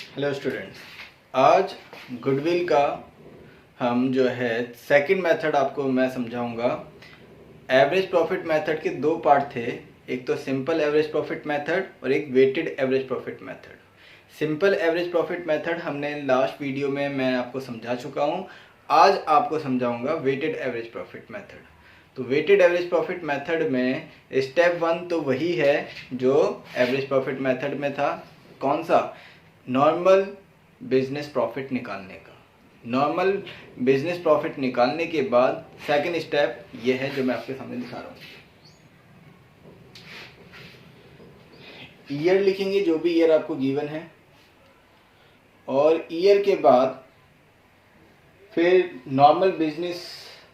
Hello students, आज goodwill का हम जो है सेकंड मेथड आपको मैं समझाऊंगा। एवरेज प्रॉफिट मेथड के दो पार्ट थे, एक तो सिंपल एवरेज प्रॉफिट मेथड और एक weighted average profit method. Simple average profit method हमने लास्ट वीडियो में मैं आपको समझा चुका हूं। आज आपको समझाऊंगा वेटेड एवरेज प्रॉफिट मेथड। तो वेटेड एवरेज प्रॉफिट मेथड में स्टेप 1 तो वही है जो एवरेज प्रॉफिट मेथड में था। कौन सा? नॉर्मल बिजनेस प्रॉफिट निकालने का। नॉर्मल बिजनेस प्रॉफिट निकालने के बाद सेकंड स्टेप ये है जो मैं आपके सामने दिखा रहा हूँ। ईयर लिखेंगे, जो भी ईयर आपको गिवन है, और ईयर के बाद फिर नॉर्मल बिजनेस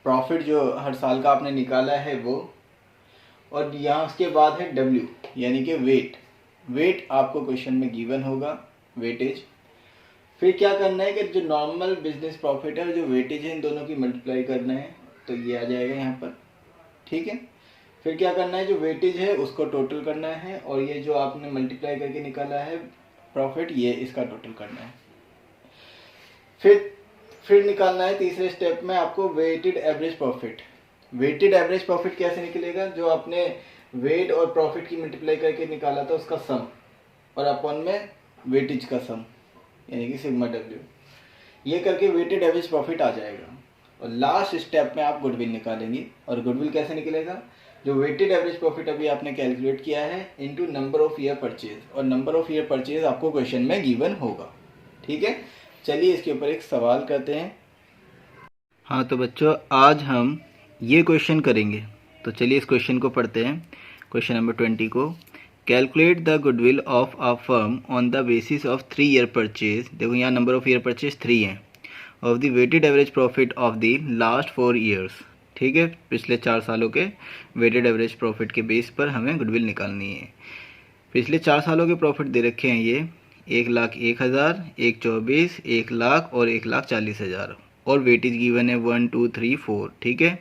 प्रॉफिट जो हर साल का आपने निकाला है वो, और यहाँ उसके बाद है डब्ल्यू यानी कि वेट। वेट आपको क्वेश्चन में गिवन होगा, वेटेज। फिर क्या करना है कि जो नॉर्मल बिजनेस प्रॉफिट है और जो वेटेज है इन दोनों की मल्टीप्लाई करना है, तो ये आ जाएगा यहाँ पर। ठीक है। फिर क्या करना है, जो वेटेज है उसको टोटल करना है, और ये जो आपने मल्टीप्लाई करके निकाला है प्रॉफिट, ये इसका टोटल करना है। फिर निकालना है तीसरे स्टेप में आपको weighted average profit. Weighted average profit कैसे निकलेगा? जो आपने वेट और प्रॉफिट की मल्टीप्लाई करके निकाला था उसका सम, और अपॉन में वेटेज का सम यानी कि सिग्मा डब्ल्यू। ये करके वेटेड एवरेज प्रॉफिट आ जाएगा। और लास्ट स्टेप में आप गुडविल निकालेंगे। और गुडविल कैसे निकलेगा? जो वेटेड एवरेज प्रॉफिट अभी आपने कैलकुलेट किया है into number of year purchase, और नंबर ऑफ ईयर परचेज आपको क्वेश्चन में गिवन होगा। ठीक है, चलिए इसके ऊपर एक सवाल करते हैं। हाँ तो बच्चों, आज हम ये क्वेश्चन करेंगे, तो चलिए इस क्वेश्चन को पढ़ते हैं। क्वेश्चन नंबर 20 को, calculate the goodwill of a firm on the basis of 3 year purchase. देखो यहाँ नंबर ऑफ ईयर परचेज 3 हैं, of the weighted average profit of the last 4 years. ठीक है, पिछले 4 सालों के वेटेड एवरेज प्रॉफिट के बेस पर हमें गुडविल निकालनी है। पिछले 4 सालों के प्रॉफिट दे रखे हैं ये 1,01,000, 1,24,000, 1,00,000 और 1,40,000, और वेटेज गिवन है 1, 2, 3, 4। ठीक है,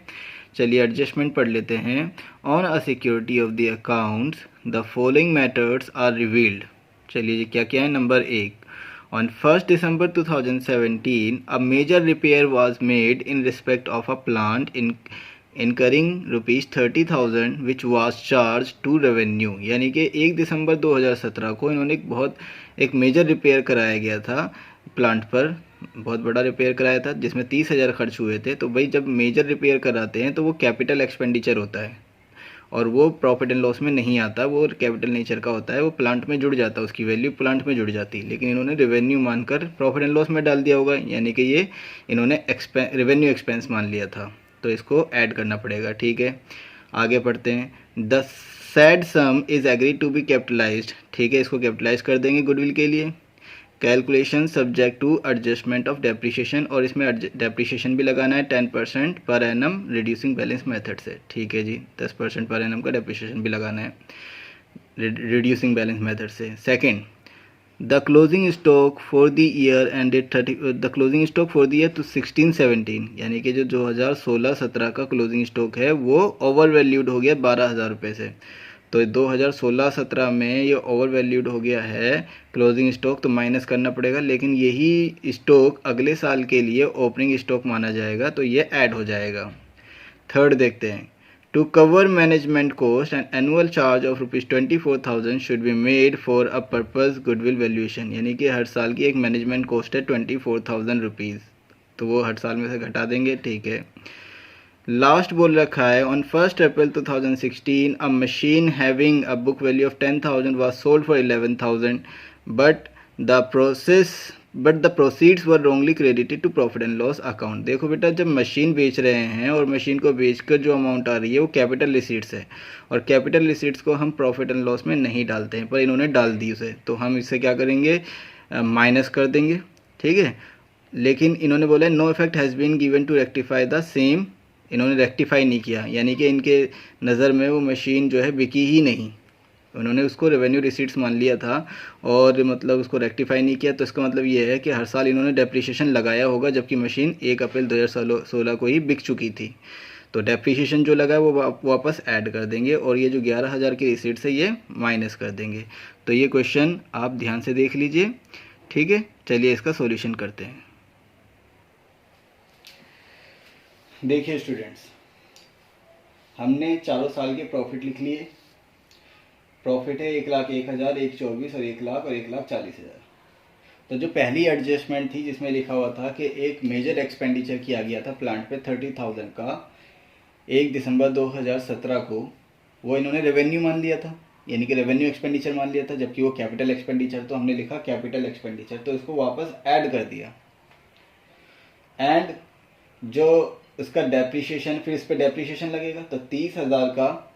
चलिए एडजस्टमेंट पढ़ लेते हैं। On a security of the accounts the following matters are revealed. चलिए जी क्या क्या है। Number 1, on 1 December 2017 a major repair was made in respect of a plant incurring ₹30,000 which was charge to revenue. यानी कि 1 दिसंबर 2017 को इन्होंने एक मेजर रिपेयर कराया गया था प्लांट पर, बहुत बड़ा रिपेयर कराया था जिसमें 30,000 खर्च हुए थे। तो भाई जब मेजर रिपेयर कराते हैं तो वो कैपिटल एक्सपेंडिचर होता है, और वो प्रॉफिट एंड लॉस में नहीं आता, वो कैपिटल नेचर का होता है, वो प्लांट में जुड़ जाता है, उसकी वैल्यू प्लांट में जुड़ जाती है। लेकिन इन्होंने रेवेन्यू मानकर प्रॉफिट एंड लॉस में डाल दिया होगा, यानी कि ये इन्होंने रेवेन्यू एक्सपेंस मान लिया था, तो इसको ऐड करना पड़ेगा। ठीक है, आगे पढ़ते हैं। The said sum is agree to be capitalised. ठीक है, इसको कैपिटलाइज कर देंगे गुडविल के लिए। Calculation subject to adjustment of depreciation, और इसमें डेप्रिसिएशन भी लगाना है 10% per annum reducing balance method से। ठीक है जी, 10% पर एनम का डेप्रिसिएशन भी लगाना है रिड्यूसिंग बैलेंस मेथड से। Second, the closing stock for the year ended 30, the closing stock for the year to 16-17, यानी कि जो 2016-17 का क्लोजिंग स्टॉक है वो ओवर वैल्यूड हो गया 12,000 रुपये से। तो 2016-17 में ये ओवर वैल्यूड हो गया है क्लोजिंग स्टॉक, तो माइनस करना पड़ेगा। लेकिन यही स्टॉक अगले साल के लिए ओपनिंग स्टॉक माना जाएगा, तो ये ऐड हो जाएगा। थर्ड देखते हैं। To cover management cost and annual charge of ₹24,000 should be made for a purpose goodwill valuation. यानी कि हर साल की एक मैनेजमेंट कॉस्ट है 24,000 रुपीज़, तो वो हर साल में से घटा देंगे। ठीक है, लास्ट बोल रखा है on 1 April 2016 a machine having a book value of 10,000 was sold for 11,000 but the proceeds were wrongly credited to profit and loss account. देखो बेटा, जब मशीन बेच रहे हैं और मशीन को बेचकर जो अमाउंट आ रही है वो कैपिटल रिसीट्स है, और कैपिटल रिसीट्स को हम प्रॉफिट एंड लॉस में नहीं डालते हैं, पर इन्होंने डाल दी उसे, तो हम इससे क्या करेंगे, माइनस कर देंगे। ठीक है, लेकिन इन्होंने बोला no effect has been given to rectify the same. इन्होंने रेक्टिफाई नहीं किया, यानी कि इनके नज़र में वो मशीन जो है बिकी ही नहीं, उन्होंने उसको रेवेन्यू रिसीट्स मान लिया था और मतलब उसको रेक्टिफाई नहीं किया। तो इसका मतलब ये है कि हर साल इन्होंने डेप्रिसिएशन लगाया होगा, जबकि मशीन 1 अप्रैल 2016 को ही बिक चुकी थी। तो डेप्रिसिएशन जो लगा है वो वापस ऐड कर देंगे, और ये जो 11,000 की रिसीट्स है ये माइनस कर देंगे। तो ये क्वेश्चन आप ध्यान से देख लीजिए। ठीक है, चलिए इसका सॉल्यूशन करते हैं। देखिए स्टूडेंट्स, हमने चारों साल के प्रॉफिट लिख लिए। प्रॉफिट है 1,01,000, 1,24,000 और 1,00,000 और 1,40,000। तो जो पहली एडजस्टमेंट थी जिसमें लिखा हुआ था कि एक मेजर एक्सपेंडिचर किया गया था प्लांट पे 30,000 का 1 दिसंबर 2017 को, वो इन्होंने रेवेन्यू मान लिया था, यानी कि रेवेन्यू एक्सपेंडिचर मान लिया था, जबकि वो कैपिटल एक्सपेंडिचर, तो हमने लिखा कैपिटल एक्सपेंडिचर, तो इसको वापस ऐड कर दिया। एंड जो उसका डेप्रिसिएशन, फिर इस पर डेप्रिसिएशन लगेगा, तो 30,000 का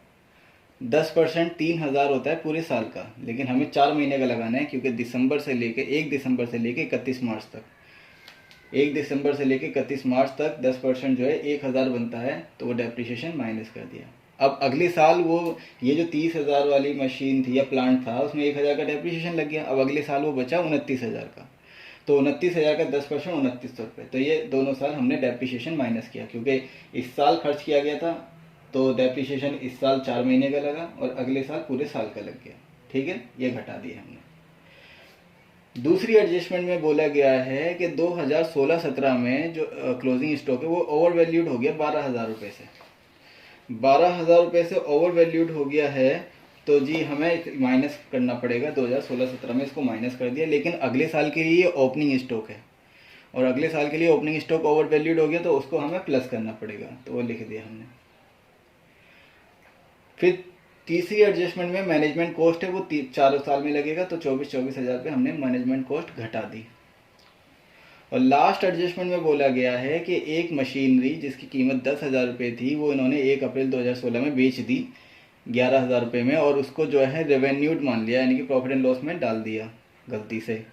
10% 3,000 होता है पूरे साल का, लेकिन हमें 4 महीने का लगाना है, क्योंकि 1 दिसंबर से लेके 31 मार्च तक, 1 दिसंबर से लेके 31 मार्च तक 10% जो है 1,000 बनता है, तो वो डेप्रिसिएशन माइनस कर दिया। अब अगले साल वो ये जो 30,000 वाली मशीन थी या प्लांट था, उसमें 1,000 का डेप्रिसिएशन लग गया। अब अगले साल वो बचा 29,000 का, तो 29,000 का 10% 2900 रुपये, तो ये दोनों साल हमने डेप्रिसिएशन माइनस किया, क्योंकि इस साल खर्च किया गया था, तो डेप्रिसिएशन इस साल 4 महीने का लगा और अगले साल पूरे साल का लग गया। ठीक है, ये घटा दिया हमने। दूसरी एडजस्टमेंट में बोला गया है कि 2016-17 में जो क्लोजिंग स्टॉक है वो ओवर वैल्यूड हो गया 12,000 रुपये से। 12,000 रुपये से ओवर वैल्यूड हो गया है, तो जी हमें माइनस करना पड़ेगा। 2016-17 में इसको माइनस कर दिया, लेकिन अगले साल के लिए ओपनिंग स्टॉक है और अगले साल के लिए ओपनिंग स्टॉक ओवर वैल्यूड हो गया, तो उसको हमें प्लस करना पड़ेगा, तो वो लिख दिया हमने। फिर तीसरी एडजस्टमेंट में मैनेजमेंट कॉस्ट है वो 4 साल में लगेगा, तो 24,000 रुपये हमने मैनेजमेंट कॉस्ट घटा दी। और लास्ट एडजस्टमेंट में बोला गया है कि एक मशीनरी जिसकी कीमत 10,000 रुपये थी, वो इन्होंने 1 अप्रैल 2016 में बेच दी 11,000 रुपये में, और उसको जो है रेवेन्यूड मान लिया, यानी कि प्रॉफिट एंड लॉस में डाल दिया गलती से,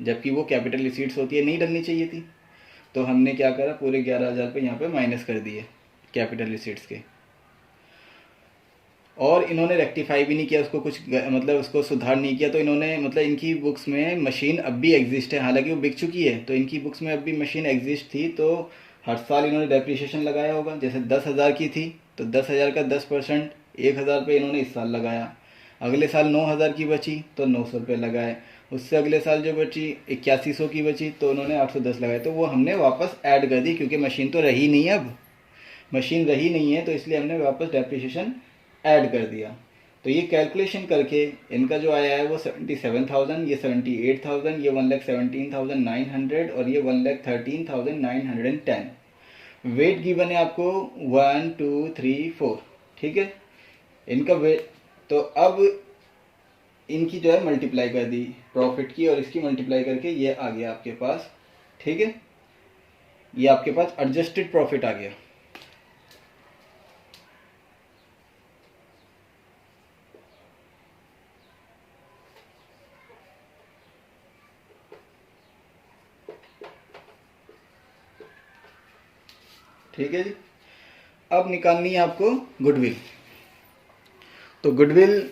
जबकि वो कैपिटल रिसीट्स होती है, नहीं डालनी चाहिए थी। तो हमने क्या करा, पूरे 11,000 रुपये यहाँ पे माइनस कर दिए कैपिटल रिसीट्स के। और इन्होंने रेक्टिफाई भी नहीं किया उसको, कुछ मतलब उसको सुधार नहीं किया, तो इन्होंने मतलब इनकी बुक्स में मशीन अब भी एग्जिस्ट है, हालांकि वो बिक चुकी है, तो इनकी बुक्स में अब भी मशीन एग्जिस्ट थी, तो हर साल इन्होंने डेप्रिसिएशन लगाया होगा। जैसे 10,000 की थी, तो 10,000 का 10% 1,000 रुपये इन्होंने इस साल लगाया। अगले साल 9,000 की बची तो 900 रुपये लगाए। उससे अगले साल जो बची 8100 की बची, तो उन्होंने 810 लगाए, तो वो हमने वापस ऐड कर दी, क्योंकि मशीन तो रही नहीं है, अब मशीन रही नहीं है, तो इसलिए हमने वापस डेप्रिसिएशन ऐड कर दिया। तो ये कैलकुलेशन करके इनका जो आया है वो 77,000, ये 78,000, ये 1,17,900 और ये 1,13,910। वेट गिवन है आपको 1 2 3 4। ठीक है, इनका वेट, तो अब इनकी जो है मल्टीप्लाई कर दी प्रॉफिट की, और इसकी मल्टीप्लाई करके ये आ गया आपके पास। ठीक है, ये आपके पास एडजस्टेड प्रॉफिट आ गया। ठीक है जी, अब निकालनी है आपको गुडविल। तो गुडविल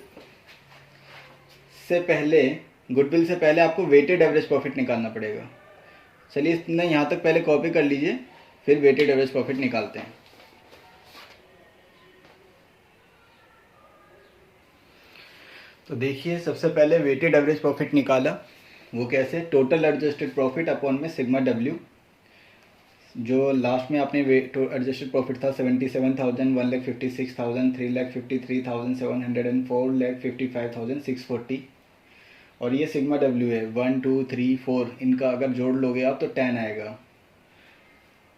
से पहले आपको वेटेड एवरेज प्रॉफिट निकालना पड़ेगा। चलिए इतना यहाँ तक पहले कॉपी कर लीजिए, फिर वेटेड एवरेज प्रॉफिट निकालते हैं। तो देखिए, सबसे पहले वेटेड एवरेज प्रॉफिट निकाला, वो कैसे, टोटल एडजस्टेड प्रॉफिट अपॉन में सिग्मा डब्ल्यू, जो लास्ट में आपने एडजस्टेड प्रॉफिट था 77,000, 1,56,000, 3,53,700 और 4,55,640, और ये सिग्मा डब्ल्यू है 1 2 3 4, इनका अगर जोड़ लोगे आप तो 10 आएगा।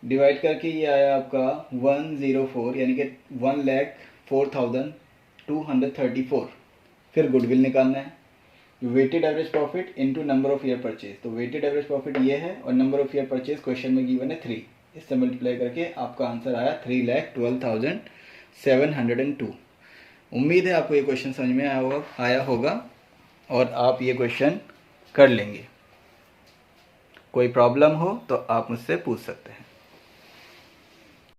डिवाइड करके ये आया आपका 104, यानी कि 1,04,234। फिर गुडविल निकालना है, weighted average profit into number of year purchase. तो वेटेड एवरेज प्रॉफिट ये है, और number of year purchase question में गिवन है 3, इससे मल्टीप्लाई करके आपका आंसर आया 3,12,702। उम्मीद है आपको ये क्वेश्चन समझ में आया होगा और आप ये क्वेश्चन कर लेंगे। कोई प्रॉब्लम हो तो आप मुझसे पूछ सकते हैं।